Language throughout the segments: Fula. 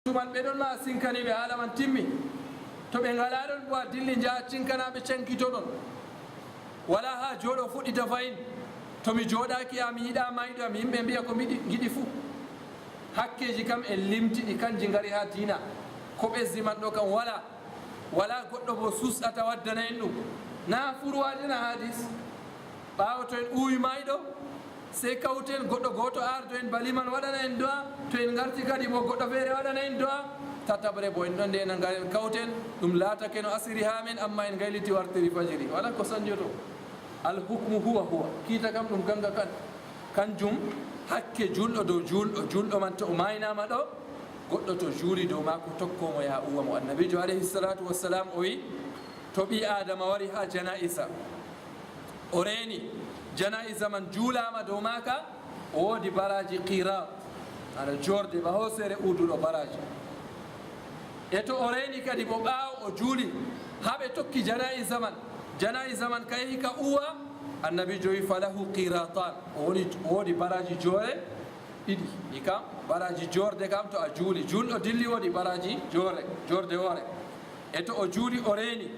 tuman ɓe ɗon ma sinkani ɓe haala man timmi to ɓe ngala ɗon bo a dilli jaha cinkanaɓe cankito ɗon wala ha jooɗo fuɗɗita fayin tomi jooɗaki ami yiɗa mayɗo ami yimɓe mbiya ko miɗi giɗi fuu hakkeji kam en limtiɗi kanji ngari ha diina ko ɓesdi man ɗo kam wala goɗɗo bo susɗata waddana en ɗum na furwaɗina hadis ɓawo to en ɓuuwi mayɗo sey kawten goɗɗo goto ardo en baliman waɗana en du'a to en garti kadi mo goɗɗo feere waɗana en du'a tatabre bo en ɗon nde en ngaren kawten ɗum laatake no asiri ha men amma en gayliti wartiri fajiri wala ko sanjoto al hukmu huwa kiita kam ɗum ganga kanjum hakke julɗo dow julɗo man to o maynama ɗo goɗɗo to juuli dow mako tokkomo yaha uwa mo annabijo alayhi salatu wassalam o wi to ɓi adama wari ha janaisa o reeni janaisa man juulama dow maka o woodi baraji qirat ana jorde ba hosere uduɗo baraji e to o reeni kadi bo ɓaawo o juuli haɓe tokki janaisa man ka yehi ka uwa annabijo wi falahu qiratan o woodi baraji joore ɗiɗi ɗi kam baraji jorde kam to a juuli julɗo dilli woodi baraji jorde hoore e to o juuli o reeni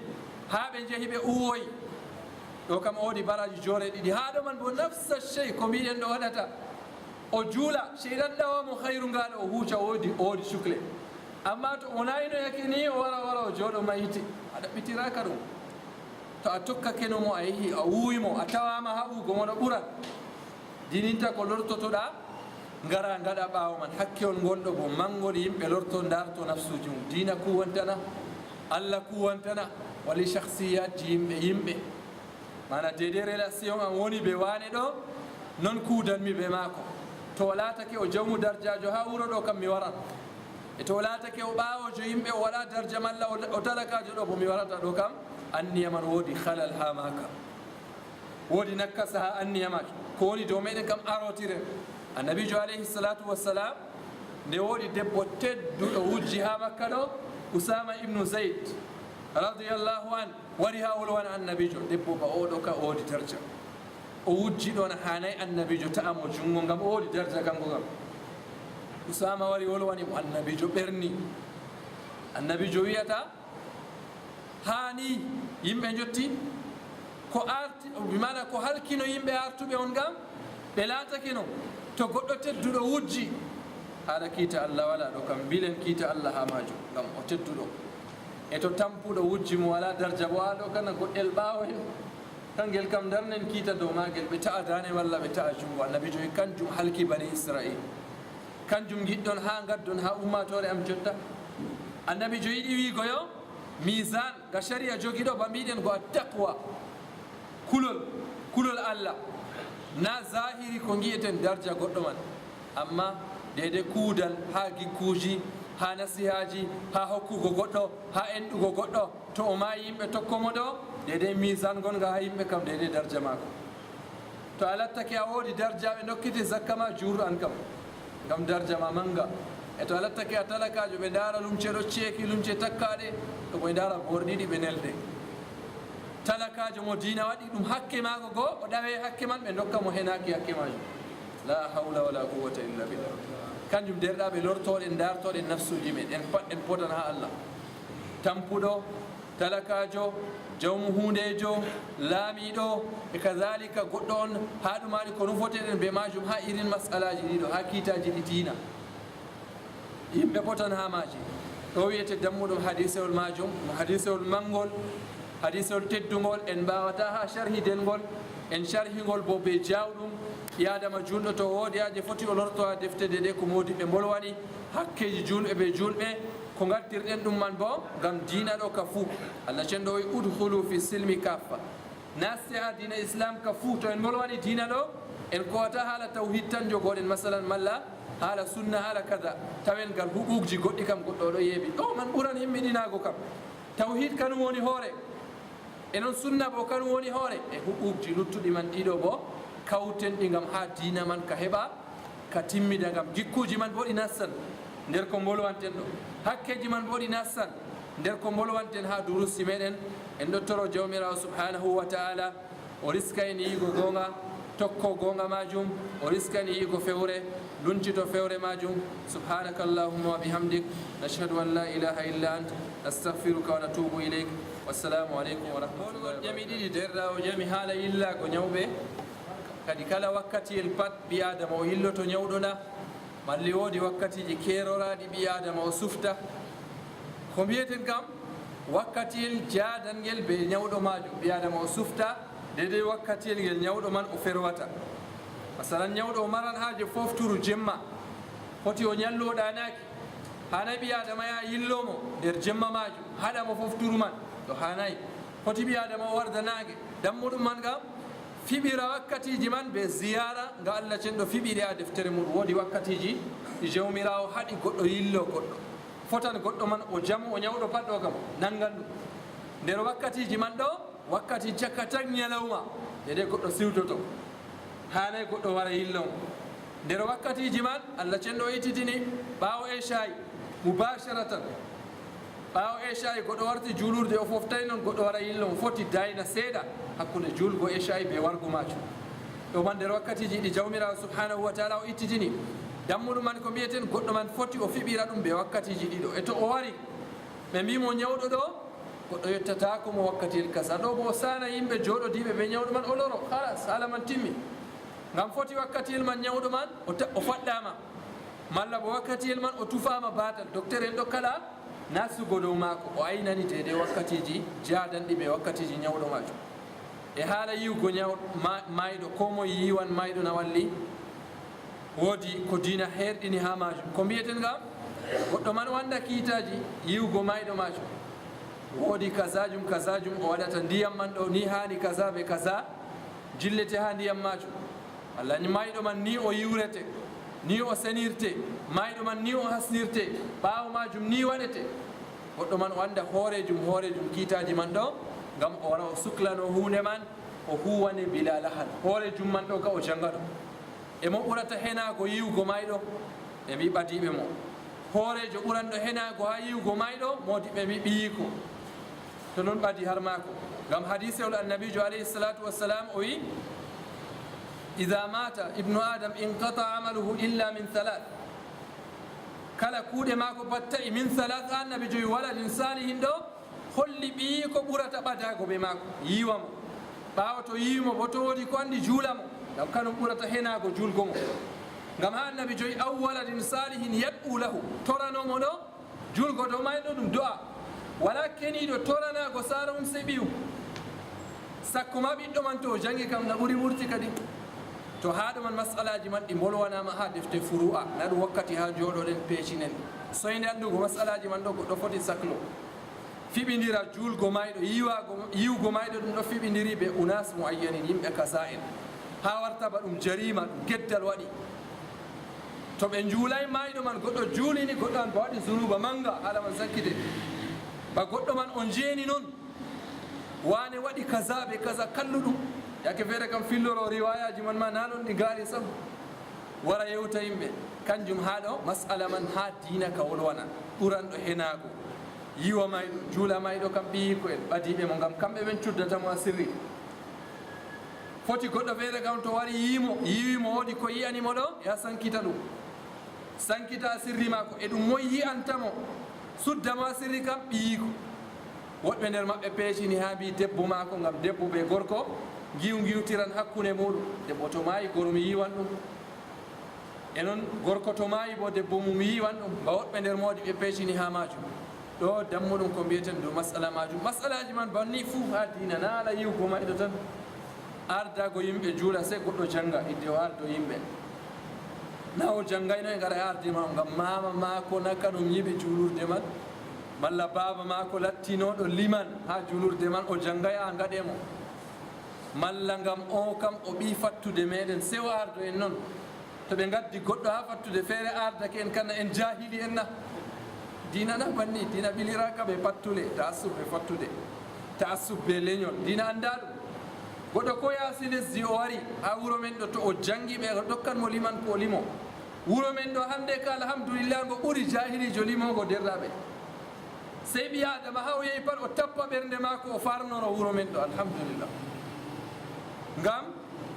ha ɓe jehi ɓe uwoyi ɗo kam o woodi baraji jore ɗiɗi ha ɗo man bo nafsa chey ko mbiɗen ɗo waɗata o juula cheyɗan ɗawamo hayru ngaɗo o huuca o woodi sukle amma to o nayino yake ni o wara o jooɗo mayiti a ɗaɓɓitiraka ɗum to a tokkake mo a yehi a wuwimo a tawama haɓugo moɗo ɓuran dininta ko lortotoɗa ngara ngaɗa ɓaawo man hakkewol gonɗo bo mangol yimɓe lorto darto nafsuji mum dina kuwantana allah kuwantana wali shakhsiyatji yimɓe mana dede relation am woni ɓe wane ɗo non kuudanmi ɓe maako to laatake o jawmu dardiajo ha wuro ɗo kam mi waran e to laatake o ɓaawojo yimɓe o waɗa dardia malla o talakajo ɗo bo mi warata ɗo kam anniya man woodi halal ha maka woodi nakkasa ha anniya ma ko woni dow meɗen kam arotiren annabijo alayhi salatu wassalam nde woodi debbo tedduɗo wujji ha makka ɗo usama ibnu zayd radiyallahu an wari ha wolwana annabijo debbo ba oɗo ka o woodi dardia o wujji ɗon hanayi annabijo ta'amo jungo ngam o woodi dardia kanko kam usama wari wolwani mo annabijo ɓerni annabijo wiyata hani yimɓe jotti ko arti bimana ko halkino yimɓe artuɓe on gam ɓe laatake no to goɗɗo tedduɗo wujji haɗa kiita allah wala ɗo kam mbilen kiita allah ha majo ngam o tedduɗo e to tampuɗo wujji mo wala dardia bo ha ɗo kana goɗɗel ɓaawo hen kangel kam darnen kiita dow magel ɓe ta'a dane walla ɓe ta'a jungo annabijo e kanjum halki bani israil kanjum giɗɗon ha gaddon ha ummatore am jotta annabijo yiɗi wigoyo misan ga sharia jogiɗo ba mbiɗen ko a taqwa kulol allah na zahiri ko guiyeten dardia goɗɗo man amma dede kuudal ha gikkuji ha nasihaji ha hokkugo goɗɗo ha enɗugo goɗɗo to o mayi yimɓe tokkomo ɗo dede misan gonga ha yimɓe kam dede dardia mako to a lattake a woodi dardia ɓe dokkiti zakka ma juur an kam ngam dardia ma manga e to a lattake a talakajo ɓe ndaara lumce ɗo ceeki lumce takkaɗe to ɓe ndaara borɗiɗi ɓe nelde talakajo mo diina waɗi ɗum hakke maako goo o ɗawe hakke man ɓe dokka mo henaki hakke majum la hawla wala quwwata illa billah kanjum derɗaɓe lortoɗen dartoɗen nafsuji men en pat en potan ha allah tampuɗo talakajo jawmu hundejo laamiɗo e kadalika goɗɗo on ha ɗumaɗi ko nufoteɗen be majum ha irin masalaji ɗiɗo ha kiitaji ɗi diina yimɓe potan ha maji ɗo wiyete dammuɗum hadisewol majum hadisewol mangol hadisewol teddugol en mbawata ha sharhi delgol en sharhigol bo be jawɗum yadama julɗo to woodiyaje foti o lorto ha deftede ɗe ko modiɓe bolwani hakkeji julɓe ɓe julɓe ko gaddirɗen ɗum man bo ngam diina ɗo ka fuu allah cenɗo wi udhulu fi silmi kaffa naste ha diina islam ka fuu to en bolwani diina ɗo en kowata haala tawhid tan jogoɗen masalan malla haala sunna haala kada tawen ngal huquqji goɗɗi kam goɗɗo ɗo yeeɓi ɗo man ɓuran himmiɗinago kam tawhid kanum woni hoore e noon sunna bo kanum woni hoore e huquqji luttuɗi man ɗiɗo bo kawten ɗi ngam ha diina man ka heɓa ka timmida ngam jikkuji man bo ɗi nassan nder ko bolwanten ɗo hakkeji man bo ɗi nassan nder ko bolwanten ha durusi meɗen en ɗottoro jawmirawo subhanahu wa taala o riska en yiigo gonga tokko gonga majum o riskani yigo fewre luncito fewre majum. Subhanaka Allahumma wa bihamdik nashhadu an la ilaha illa anta nastaghfiruka wa natubu ilayk. Wassalamu alaikum wa rahmatullahi. Jami ɗiɗi derɗawo jami haala yillago ñawɓe kadi kala wakkati el pat ɓi adama o yilloto ñawɗona malli woodi wakkatiji keroraɗi ɓi adama o sufta ko mbiyeten kam wakkatiyel jadangel be ñawɗo majum ɓi adama o sufta dedei wakkatiyel ngel ñawɗo man o ferwata. Masalan ñawɗo o maran haaje fofturu jemma foti o ñalloɗanaki hanayi ɓi adama ya yillomo nder jemma majum haɗamo fofturu man to hanayi foti ɓi adama o warda naage dammuɗum man kam fiɓira wakkatiji man be ziyara nga Allah cenɗo fiɓiri a deftere mum. Woodi wakkatiji ɗi jawmirawo haɗi goɗɗo yillo goɗɗo fotan goɗɗo man o jamu o ñawɗo pat ɗo kam nangan ɗum nder wakkatiji man ɗo wakkati cakka tan ñalawma dede goɗɗo siwtoto hanayi goɗɗo wara yillomo nder wakkatiji man Allah cenɗo ittitini ɓawo eshayi mubasharatan ɓawo eshayi goɗɗo warti julurde o foftay noon goɗɗo wara yillomo foti dayna seeɗa hakkude julgo eshayi be wargo majum ɗo man nder wakkatiji ɗi jawmirawo subhanahu wa taala o ittitini dammuɗum man ko mbiyeten goɗɗo man foti o fiɓira ɗum be wakkatiji ɗiɗo e to o wari ɓe mbimo ñawɗo ɗo goɗɗo yettatako mo wakkatiyel kasa ɗo bo o sana yimɓe joɗodiɓe ɓe ñawɗo man o loro halas haala man timmi ngam foti wakkatiyel man ñawɗo man o faɗɗama malla bo wakkatiyel man o tufama batal docteur en ɗo kala nasugo dow maako o aynani dede wakkatiji jadanɗi ɓe wakkatiji ñawɗo majum e haala yiwgo mayɗo ko moye yiwan mayɗo na walli woodi ko dina herɗini ha majum ko mbiyeten gam goɗɗo man wanda kiitaji yiwgo mayɗo majum woodi kasajum o waɗata ndiyam man ɗo ni hani kaza be kaza jillete ha ndiyam majum walla mayɗo man ni o yiwrete ni o senirte mayɗo man ni o hasnirte ɓaawo majum ni waɗete goɗɗo man wanda hoorejum kiitaji man ɗo ngam o wara o suklano hunde man o huwane bila lahal hoorejum man ɗo ka o janga ɗo emo ɓurata henago yiwgo mayɗo ɓe mbi ɓadiɓe mo hoorejo ɓuranɗo henago ha yiwgo mayɗo modi ɓe mbi ɓiyiko to noon ɓadi har maako ngam hadisewol annabijo alayhi salatu wassalam o wi ida mata ibnu adam inqata amaluhu illa min thalath kala kuuɗe maako batta'i min thalath annabi joyi waladin salihin ɗo holli ɓii ko ɓurata ɓadago ɓe maako yiwamo ɓaawa to yiwimo bo to woodi ko andi juulamo ngam kanum ɓurata henago julgo mo ngam ha annabi joyi aw waladin salihin yad'u lahu toranomo ɗo julgo dow mayɗo ɗum do'a wala keniɗo toranago sara mum sey ɓiyum sakko ma ɓiɗɗo man to jangi kam na ɓuri ɓurti kadi to haɗo man masalaji man ɗi bolwanama ha defte furu'a na ɗum wakkati ha joɗoɗen peecinen soyde andugo masalaji man ɗo goɗɗo foti sahlo fiɓidira julgo mayɗo yiwgo mayɗo ɗum ɗo fiɓidiri ɓe unas mo ayyanin yimɓe kasa en ha wartaba ɗum jarima ɗum geddal waɗi to ɓe juulay mayɗo man goɗɗo juulini goɗɗo man ba waɗi zunuba manga haala man sakkide ba goɗɗo man on jeeni noon wane waɗi kaza ɓe kaza kalluɗum yake feere kam filloro riwayaji man ma nanon ɗi gaari sam wara yewta yimɓe kanjum haɗo masala man ha dina ka wolwana ɓuranɗo henago yiwa mayɗo juula mayɗo kam ɓiyiko en ɓadiɓe mo ngam kamɓe ɓen cuddatamo a sirri foti goɗɗo feere kam to wari yiwimo woodi ko yiyanimo ɗo ya sankita ɗum sankita a sirri mako e ɗum moy yiyantamo suddamo a sirri kam ɓiyiko woɗɓe nder maɓɓe peecini ha mbi debbo mako ngam debbo ɓe gorko giwtiran hakkude muɗum debbo to maayi goro mi yiwan ɗum e noon gorko to maayi bo debbo mum yiwan ɗum ba woɗɓe nder moodi ɓe peecini ha majum ɗo dammuɗum ko mbiyeten dow masala majum masalaji man banni fuu ha dina na ala yiwgo mayɗo tan ardago yimɓe juula sey goɗɗo janga idde o ardo yimɓe na o jangayno e gara e ardima ngam mama maako naka ɗum yiɓe juulurde man malla baaba maako lattinoɗo liman ha juulurde man o jangay a gaɗemo malla ngam on kam o ɓi fattude meɗen sew ardo en noon to ɓe gaddi goɗɗo ha fattude feere ardake en kana en jahili en na dina na banni dina ɓiliraka ɓe pattule ta assubɓe fattude ta assubbe leñol dina anda ɗum goɗɗo ko yaasi lesdi o wari ha wuro men ɗo to o jangi ɓe dokkanmo liman ko limo wuro men ɗo hande ka alhamdulillah ngo ɓuri jahilijo limogo derraɓe sey ɓi adama ha o yehi pat o tappa ɓernde mako o farnoro wuro men ɗo alhamdulillah ngam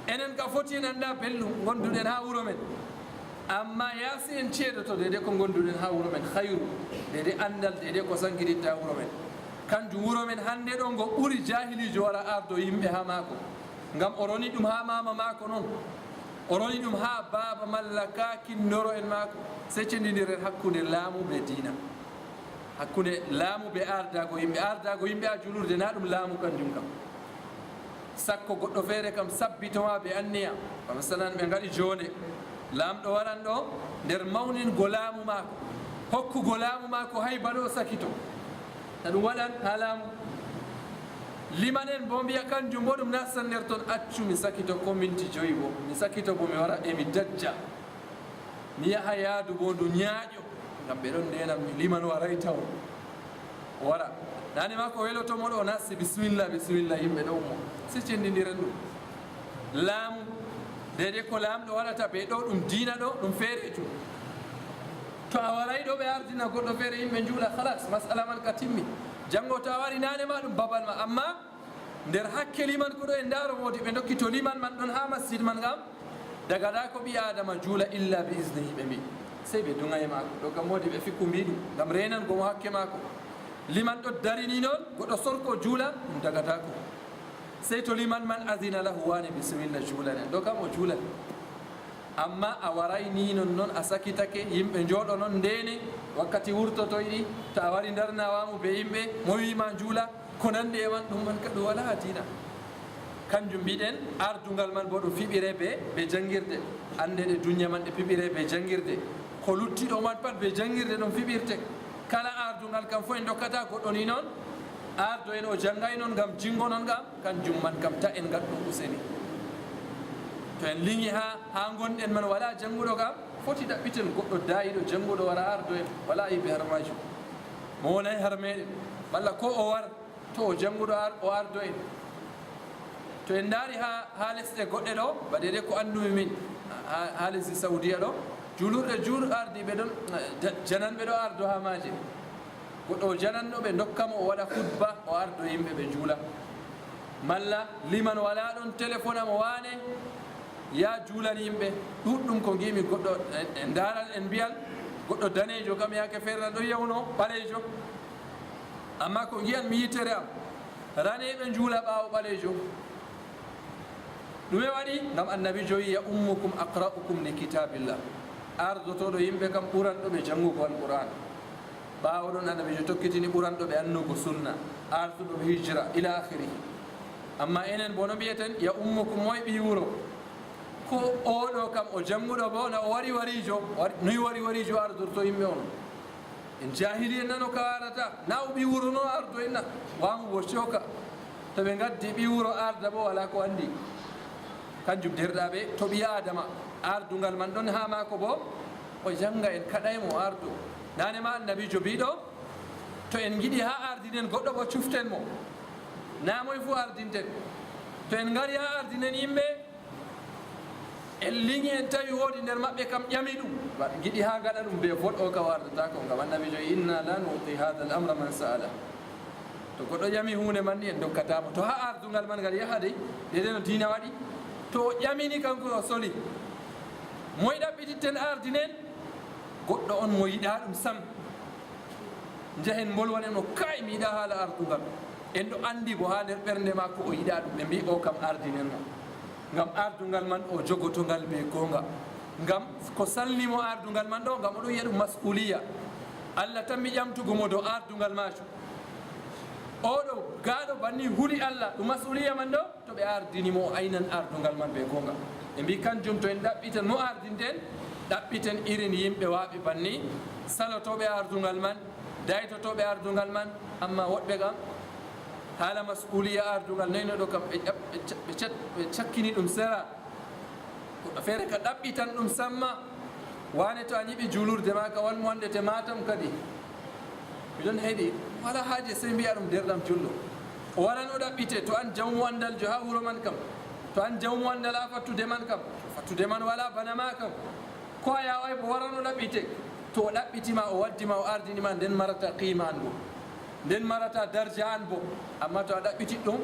enen ka foti en anda belɗum gonduɗen ha wuro men amma yaasi en ceedoto dede ko gonduɗen ha wuro men hayru dede andal dede ko sankititta wuro men kanjum wuro men hande ɗo ngo ɓuri jahilijo wara ardo yimɓe ha maako ngam o roni ɗum ha mama maako noon o roni ɗum ha baaba malla ka kinnoro en maako seccodidiren hakkude laamu ɓe diina hakkude laamu ɓe ardago yimɓe a julurde na ɗum laamu kanjum kam sakko goɗɗo feere kam sabbitoma ɓe anniya masalan ɓe gaɗi jonde laamɗo waran ɗo nder mawningo laamu maako hokkugo laamu maako hay baɗo sakito ta ɗum waɗan ha laamu liman en bo mbiya kanjum bo ɗum nastan nder toon accu mi sakito ko minti 5 bo mi sakito bo mi wara mi dajja mi yaha yaadu bo ndu ñaaƴo ngam ɓe ɗon ndenam mi liman waray taw o wara nane ma ko welotomo ɗo o nasti bisimilla yimɓe ɗo ummo siccendidiren ɗum laamu dede ko laamɗo waɗata ɓe ɗo ɗum diina ɗo ɗum feereju to a waray ɗo ɓe ardina goɗɗo feere yimɓe juula halas masala man ka timmi janngo to a wari nane ma ɗum babal ma amma nder hakke liman ko ɗo e ndaaro modi ɓe dokkito liman man ɗon ha masjid man ngam daga ɗa ko ɓi adama juula illa bi isnihi ɓe mbi sey ɓe dunga e maako ɗo kam modi ɓe fikku mbi ɗum ngam renango mo hakke maako liman ɗo darini noon goɗɗo sorko juula ɗum dagatako sey to liman man adina lahu wane bisimilla juulanen ɗo kam o juulan amma a waray ni non a sakitake yimɓe jooɗo noon ndene wakkati wurtotoyɗi to a wari darnawamu ɓe yimɓe mo wima juula ko nandi e man ɗum man ka ɗum wala diina kanjum mbiɗen ardungal man bo ɗum fiɓire ɓe jangguirde ande ɗe duña man ɗe piɓire ɓe jangguirde ko luttiɗo man pat ɓe jangguirde ɗum fiɓirte kala ardungal kam fof en dokkata goɗɗo ni noon ardo en o janggay noon gam jingo noon gam kanjum man kam ta en gaɗɗum useni to en liŋi ha gonɗen man wala jannguɗo kam foti ɗaɓɓiten goɗɗo dayiɗo jannguɗo wara ardo en wala yiɓe har majum mo wonay har meɗen walla ko o war to o jannguɗo o ardo en to en daari ha lesɗe goɗɗe ɗo baɗede ko andumi min ha lesdi saudia ɗo julurɗe ardiɓe ɗon jananɓe ɗo ardo ha maje goɗɗo o jananɗo ɓe dokkamo o waɗa hutba o ardo yimɓe ɓe juula malla liman wala ɗon téléphone amo wane ya juulani yimɓe ɗuɗɗum ko gimi goɗɗo en daral en mbiyal goɗɗo danejo kam yake feere ɗo yewno ɓalejo amma ko giyan mi yitere am raneɓe juula ɓawo ɓalejo ɗume waɗi ngam annabi joyi ya ummukum aqra'ukum li kitabillah ardotoɗo yimɓe kam ɓuranɗoɓe janngugo alqur'an ɓawo ɗon annabijo tokkitini ɓuranɗoɓe annugo sunna arduɗo hijra ila akhiri amma enen bono mbiyeten ya ummukum moye ɓi wuro ko oɗo kam o jannguɗo bo na o wari warijo noyi wari warijo ardorto yimɓe on en jahili en nano ka warata na o ɓi wuro noon ardo en na wamu bo coka to ɓe gaddi ɓi wuro arda bo wala ko andi kanjum derɗaɓe to ɓi adama ardungal man ɗon ha mako bo o janga en kaɗaymo ardo nane ma annabijo mbiɗo to en giɗi ha ardinen goɗɗo bo cuften mo namoye fo ardinten to en gari ha ardinen yimɓe en liŋi en tawi woodi nder maɓɓe kam ƴami ɗum giɗi ha gaɗa ɗum be voɗo ka wardata ko ngam annabijo inna la nuti hada l amra man sa'ala to goɗɗo ƴami hunde man ni en dokkatamo to ha ardungal man ngal yaha dey dede no diina waɗi to o ƴamini kanko o soli moye ɗaɓɓititten ardinen goɗɗo on mo yiɗa ɗum sam jahen bolwanen o kay mi yiɗa haala ardungal en ɗo andi bo ha nder ɓernde makko o yiɗa ɗum ɓe mbi o kam ardinen mo ngam ardungal man o jogotongal be gonga ngam ko salnimo ardungal man ɗo ngam oɗon yiya ɗum mas'uliya allah tan mi ƴamtugomo dow ardungal majum oɗo gaɗo banni huuli allah ɗum mas'uliya man ɗo to ɓe ardinimo o aynan ardungal man be gonga ɓe mbi kanjum to en ɗaɓɓiten mo ardinten ɗaɓɓiten irin yimɓe waaɓe banni salotoɓe ardungal man daytotoɓe ardungal man amma woɗɓe kam haala mas'uliya ardungal nayno ɗo kam ɓe cakkini ɗum sera goɗɗo feere ka ɗaɓɓitan ɗum samma wane to a ñiɓi julurde ma ka wanmo wandete matam kadi miɗon heeɗi wala haaje sey mbiya ɗum derɗam julɗo o waran o ɗaɓɓite to an jawmu andal jo ha wuuro man kam to an jawmu andal ha fattude man kam fattude man wala bana ma kam ko a yaway bo waran o ɗaɓɓite to o ɗaɓɓitima o waddima o ardinima nden marata qima an bo nden marata darja an bo amma to a ɗaɓɓitit ɗum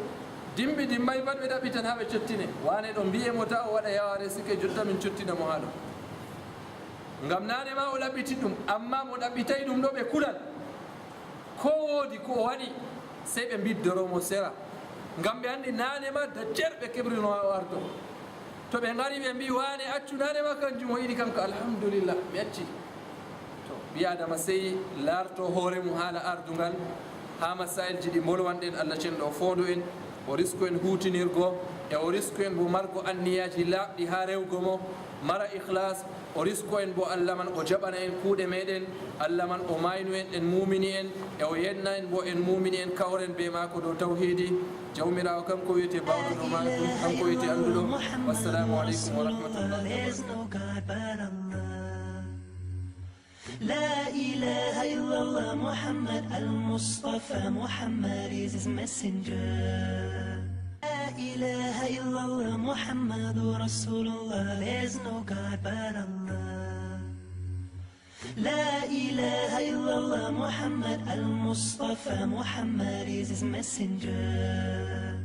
dimbi dimbay pat ɓe ɗaɓɓitan ha ɓe cottine wane ɗo mbiyemo ta o waɗa yaware sike jotta min cottina mo haɗo ngam nane ma o ɗaɓɓiti ɗum amma mo ɗaɓɓitay ɗum ɗo ɓe kulal ko woodi ko o waɗi sey ɓe biddoromo sera ngam ɓe anndi nane ma dajjer ɓe kebrino o arto to ɓe ngari ɓe mbi wane accu nane ma kanjum o yiɗi kanko alhamdulillah mi acci to ɓi adama sey larto hoore mum haala ardungal ha masail ji ɗi bolwanɗen allah cenɗo o fondu en o risku en hutinirgo e o risku en bo margo anniyaji laaɓɗi ha rewgo mo mara ihlas o risku en bo allah man o jaɓana en kuuɗe meɗen allah man o maynu en en mumini en e o yenna en bo en mumini en kawren be maako dow tawhidi jawmirawo kanko wiyete bawɗuɗo maɗum kanko wiyete annduɗo wassalamu aleykum wa rahmatullah لا إله إلا الله محمد المصطفى محمد is his messenger لا إله إلا الله محمد رسول الله there's no God but Allah لا إله إلا الله محمد المصطفى محمد is his messenger